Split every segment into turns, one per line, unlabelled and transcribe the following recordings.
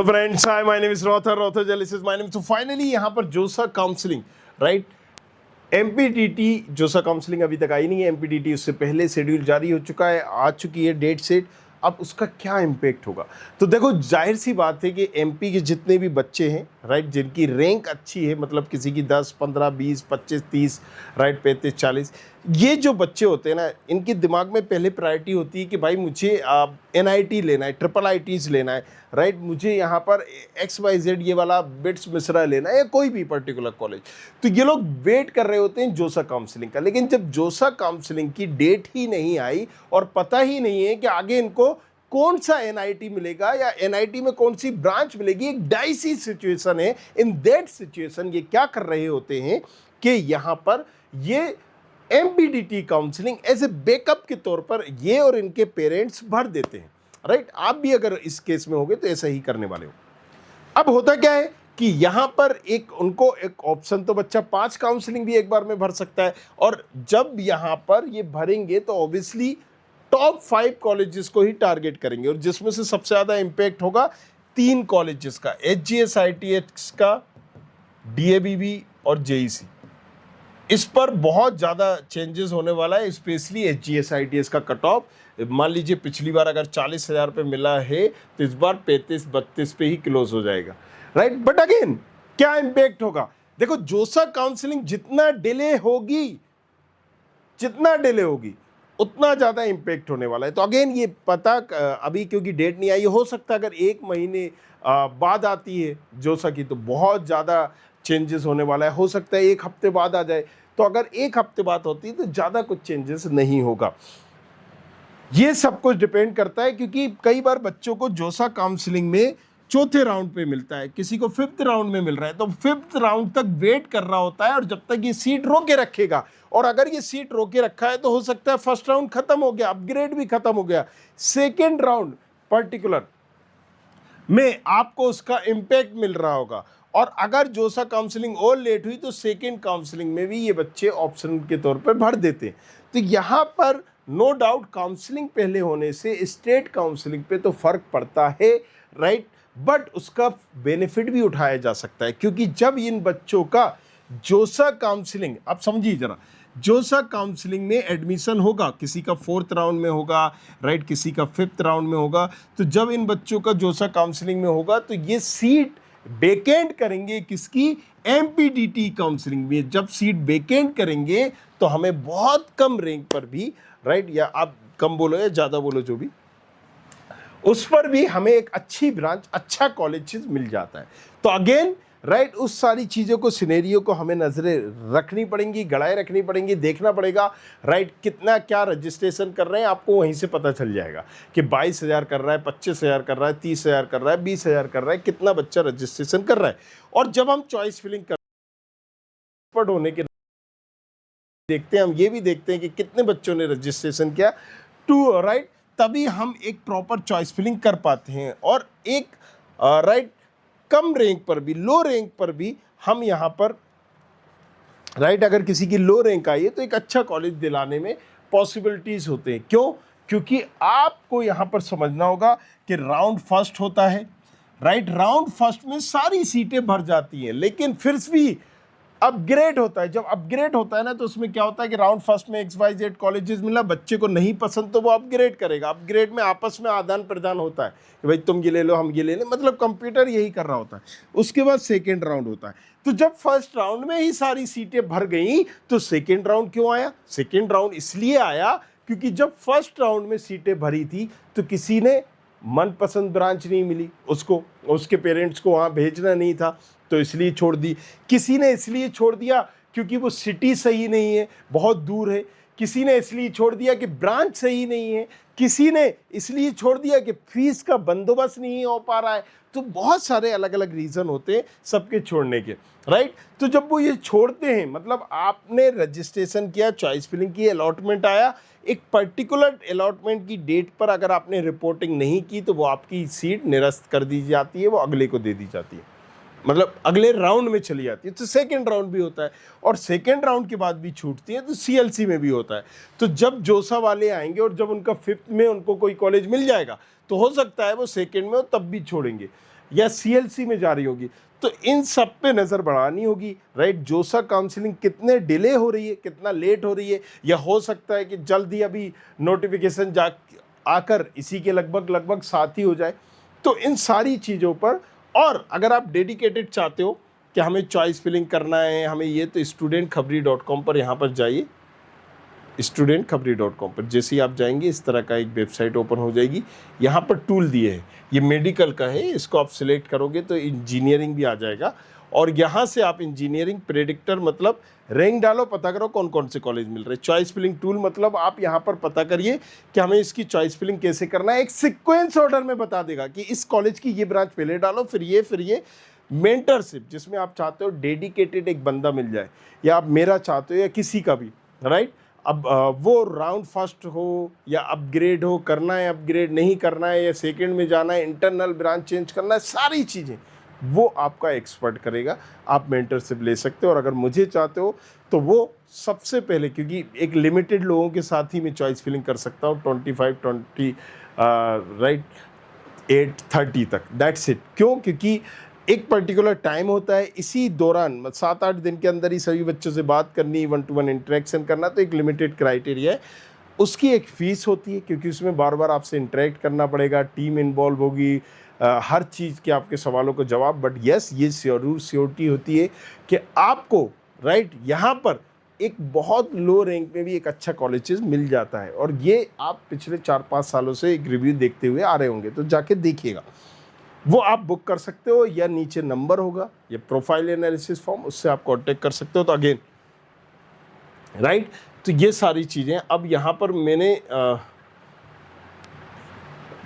So friends, hi, my name is Rothar This is my name. So finally यहाँ पर जोसा counselling, right, एमपीटीटी जोसा counselling अभी तक आई नहीं है। एमपीटीटी उससे पहले शेड्यूल जारी हो चुका है, आ चुकी है डेट सेट। अब उसका क्या इम्पेक्ट होगा? तो देखो, जाहिर सी बात है कि एमपी के जितने भी बच्चे हैं, राइट, जिनकी रैंक अच्छी है, मतलब किसी की 10, 15, 20, 25, 30, राइट, 35, 40, ये जो बच्चे होते हैं ना, इनके दिमाग में पहले प्रायोरिटी होती है कि भाई मुझे एनआईटी लेना है, ट्रिपल आईटीज लेना है, राइट, मुझे यहाँ पर XYZ ये वाला बिट्स मिश्रा लेना है, या कोई भी पर्टिकुलर कॉलेज। तो ये लोग वेट कर रहे होते हैं जोसा काउंसलिंग का। लेकिन जब जोसा काउंसलिंग की डेट ही नहीं आई और पता ही नहीं है कि आगे इनको कौन सा एनआईटी मिलेगा या एनआईटी में कौन सी ब्रांच मिलेगी, एक डाइसी सिचुएशन है। इन दैट सिचुएशन ये क्या कर रहे होते हैं कि यहाँ पर ये एमपीटीटी काउंसलिंग एज ए बैकअप के तौर पर ये और इनके पेरेंट्स भर देते हैं, राइट। आप भी अगर इस केस में होगे तो ऐसा ही करने वाले हो। अब होता क्या है कि यहाँ पर उनको एक ऑप्शन, तो बच्चा 5 काउंसलिंग भी एक बार में भर सकता है। और जब यहाँ पर ये भरेंगे तो ऑब्वियसली टॉप 5 कॉलेजेस को ही टारगेट करेंगे, और जिसमें से सबसे ज़्यादा इम्पैक्ट होगा 3 कॉलेजेस का, HGS ITX का, DABB और JEC। इस पर बहुत ज़्यादा चेंजेस होने वाला है, स्पेशली HGS ITS का कट ऑफ। मान लीजिए पिछली बार अगर 40,000 पे मिला है तो इस बार 35-32 पे ही क्लोज हो जाएगा, राइट। बट अगेन क्या इम्पैक्ट होगा? देखो, जोसा काउंसलिंग जितना डिले होगी उतना ज़्यादा इम्पैक्ट होने वाला है। तो अगेन ये पता अभी क्योंकि डेट नहीं आई, हो सकता है अगर 1 महीने बाद आती है जोसा की तो बहुत ज़्यादा चेंजेस होने वाला है। हो सकता है 1 हफ्ते बाद आ जाए, तो अगर 1 हफ्ते बाद होती है तो ज़्यादा कुछ चेंजेस नहीं होगा। ये सब कुछ डिपेंड करता है, क्योंकि कई बार बच्चों को जोसा काउंसलिंग में 4थे राउंड पे मिलता है, किसी को 5th राउंड में मिल रहा है, तो 5th राउंड तक वेट कर रहा होता है। और जब तक ये सीट रोके रखेगा, और अगर ये सीट रोके रखा है तो हो सकता है फर्स्ट राउंड खत्म हो गया, अपग्रेड भी खत्म हो गया, सेकेंड राउंड पर्टिकुलर में आपको उसका इम्पैक्ट मिल रहा होगा। और अगर जोसा काउंसलिंग और लेट हुई तो सेकेंड काउंसलिंग में भी ये बच्चे ऑप्शन के तौर पर भर देते हैं। तो यहाँ पर नो डाउट काउंसलिंग पहले होने से स्टेट काउंसलिंग पे तो फर्क पड़ता है, राइट, बट उसका बेनिफिट भी उठाया जा सकता है। क्योंकि जब इन बच्चों का जोसा काउंसलिंग, आप समझिए जरा, जोसा काउंसलिंग में एडमिशन होगा, किसी का 4th राउंड में होगा, राइट, किसी का 5th राउंड में होगा। तो जब इन बच्चों का जोसा काउंसलिंग में होगा तो ये सीट वेकेंट करेंगे किसकी? एमपीटीटी काउंसलिंग में। जब सीट वेकेंट करेंगे तो हमें बहुत कम रैंक पर भी, राइट, या आप कम बोलो या ज़्यादा बोलो, जो भी, उस पर भी हमें एक अच्छी ब्रांच, अच्छा कॉलेज मिल जाता है। तो अगेन, राइट, उस सारी चीज़ों को, सिनेरियो को हमें नज़रें रखनी पड़ेंगी, गड़ाए रखनी पड़ेंगी, देखना पड़ेगा, राइट, कितना क्या रजिस्ट्रेशन कर रहे हैं, आपको वहीं से पता चल जाएगा कि 22,000 कर रहा है, 25,000 कर रहा है, 30,000 कर रहा है, 20,000 कर रहा है, कितना बच्चा रजिस्ट्रेशन कर रहा है। और जब हम चॉइस फिलिंग कर होने के देखते हैं, हम ये भी देखते हैं कि कितने बच्चों ने रजिस्ट्रेशन किया, टू, राइट, तभी हम एक प्रॉपर चॉइस फिलिंग कर पाते हैं। और एक, राइट, कम रैंक पर भी, लो रैंक पर भी हम यहाँ पर, राइट, अगर किसी की लो रैंक आई है तो एक अच्छा कॉलेज दिलाने में पॉसिबिलिटीज होते हैं। क्यों? क्योंकि आपको यहाँ पर समझना होगा कि राउंड फर्स्ट होता है, राइट, राउंड फर्स्ट में सारी सीटें भर जाती हैं, लेकिन फिर भी अपग्रेड होता है। जब अपग्रेड होता है ना, तो उसमें क्या होता है कि राउंड फर्स्ट में XYZ कॉलेजेस मिला, बच्चे को नहीं पसंद तो वो अपग्रेड करेगा। अपग्रेड में आपस में आदान प्रदान होता है कि भाई तुम ये ले लो, हम ये ले लें, मतलब कंप्यूटर यही कर रहा होता है। उसके बाद सेकेंड राउंड होता है। तो जब फर्स्ट राउंड में ही सारी सीटें भर गई तो सेकेंड राउंड क्यों आया? सेकेंड राउंड इसलिए आया क्योंकि जब फर्स्ट राउंड में सीटें भरी थी तो किसी ने मनपसंद ब्रांच नहीं मिली उसको, उसके पेरेंट्स को वहाँ भेजना नहीं था तो इसलिए छोड़ दी। किसी ने इसलिए छोड़ दिया क्योंकि वो सिटी सही नहीं है, बहुत दूर है। किसी ने इसलिए छोड़ दिया कि ब्रांच सही नहीं है। किसी ने इसलिए छोड़ दिया कि फीस का बंदोबस्त नहीं हो पा रहा है। तो बहुत सारे अलग अलग रीज़न होते हैं सबके छोड़ने के, राइट। तो जब वो ये छोड़ते हैं, मतलब आपने रजिस्ट्रेशन किया, चॉइस फिलिंग की, अलॉटमेंट आया, एक पर्टिकुलर अलॉटमेंट की डेट पर अगर आपने रिपोर्टिंग नहीं की तो वो आपकी सीट निरस्त कर दी जाती है, वो अगले को दे दी जाती है, मतलब अगले राउंड में चली जाती है। तो सेकेंड राउंड भी होता है, और सेकेंड राउंड के बाद भी छूटती है तो CLC में भी होता है। तो जब जोसा वाले आएंगे और जब उनका 5th में उनको कोई कॉलेज मिल जाएगा तो हो सकता है वो सेकेंड में हो तब भी छोड़ेंगे, या CLC में जा रही होगी, तो इन सब पे नज़र बढ़ानी होगी, राइट। जोसा काउंसलिंग कितने डिले हो रही है, कितना लेट हो रही है, या हो सकता है कि जल्दी अभी नोटिफिकेशन जा आकर इसी के लगभग साथ ही हो जाए। तो इन सारी चीज़ों पर, और अगर आप डेडिकेटेड चाहते हो कि हमें चॉइस फिलिंग करना है, हमें ये, तो studentkhabri.com पर यहाँ पर जाइए। studentkhabri.com पर जैसे ही आप जाएंगे इस तरह का एक वेबसाइट ओपन हो जाएगी। यहाँ पर टूल दिए हैं, ये मेडिकल का है, इसको आप सिलेक्ट करोगे तो इंजीनियरिंग भी आ जाएगा, और यहाँ से आप इंजीनियरिंग प्रेडिक्टर मतलब रैंक डालो, पता करो कौन कौन से कॉलेज मिल रहे हैं। चॉइस फिलिंग टूल मतलब आप यहाँ पर पता करिए कि हमें इसकी चॉइस फिलिंग कैसे करना है, एक सीक्वेंस ऑर्डर में बता देगा कि इस कॉलेज की ये ब्रांच पहले डालो, फिर ये मेंटरशिप, जिसमें आप चाहते हो डेडिकेटेड एक बंदा मिल जाए, या आप मेरा चाहते हो या किसी का भी, राइट। अब वो राउंड फर्स्ट हो या अपग्रेड हो, करना है अपग्रेड, नहीं करना है, या सेकंड में जाना है, इंटरनल ब्रांच चेंज करना है, सारी चीज़ें वो आपका एक्सपर्ट करेगा। आप मेंटरशिप ले सकते हो, और अगर मुझे चाहते हो तो वो सबसे पहले, क्योंकि एक लिमिटेड लोगों के साथ ही मैं चॉइस फिलिंग कर सकता हूँ 25 राइट 8:30 तक, दैट्स इट। क्यों? क्योंकि एक पर्टिकुलर टाइम होता है, इसी दौरान 7-8 दिन के अंदर ही सभी बच्चों से बात करनी, 1-to-1 इंटरेक्शन करना, तो एक लिमिटेड क्राइटेरिया है। उसकी एक फ़ीस होती है, क्योंकि उसमें बार बार आपसे इंटरेक्ट करना पड़ेगा, टीम इन्वॉल्व होगी, हर चीज़ के आपके सवालों को जवाब। बट येस, ये श्योरिटी होती है कि आपको, राइट, यहाँ पर एक बहुत लो रैंक में भी एक अच्छा कॉलेजेस मिल जाता है, और ये आप पिछले 4-5 सालों से एक रिव्यू देखते हुए आ रहे होंगे, तो जाके देखिएगा। वो आप बुक कर सकते हो, या नीचे नंबर होगा, या प्रोफाइल एनालिसिस फॉर्म, उससे आप कांटेक्ट कर सकते हो। तो अगेन, राइट, तो ये सारी चीज़ें। अब यहाँ पर मैंने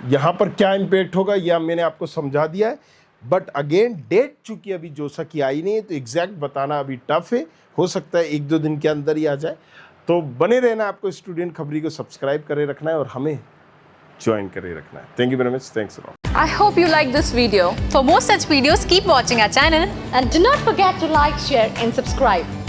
यहाँ पर क्या इम्पैक्ट होगा या मैंने आपको समझा दिया है, बट अगेन डेट चूंकि अभी जोसा की आई नहीं है, तो एग्जैक्ट बताना अभी टफ है। हो सकता है 1-2 दिन के अंदर ही आ जाए। तो बने रहना, आपको स्टूडेंट खबरी को सब्सक्राइब करे रखना है और हमें ज्वाइन करे रखना है। Thank you very much, thanks a lot.
I hope you like this video. For more such videos, keep watching our channel
And do not forget to like, share and subscribe.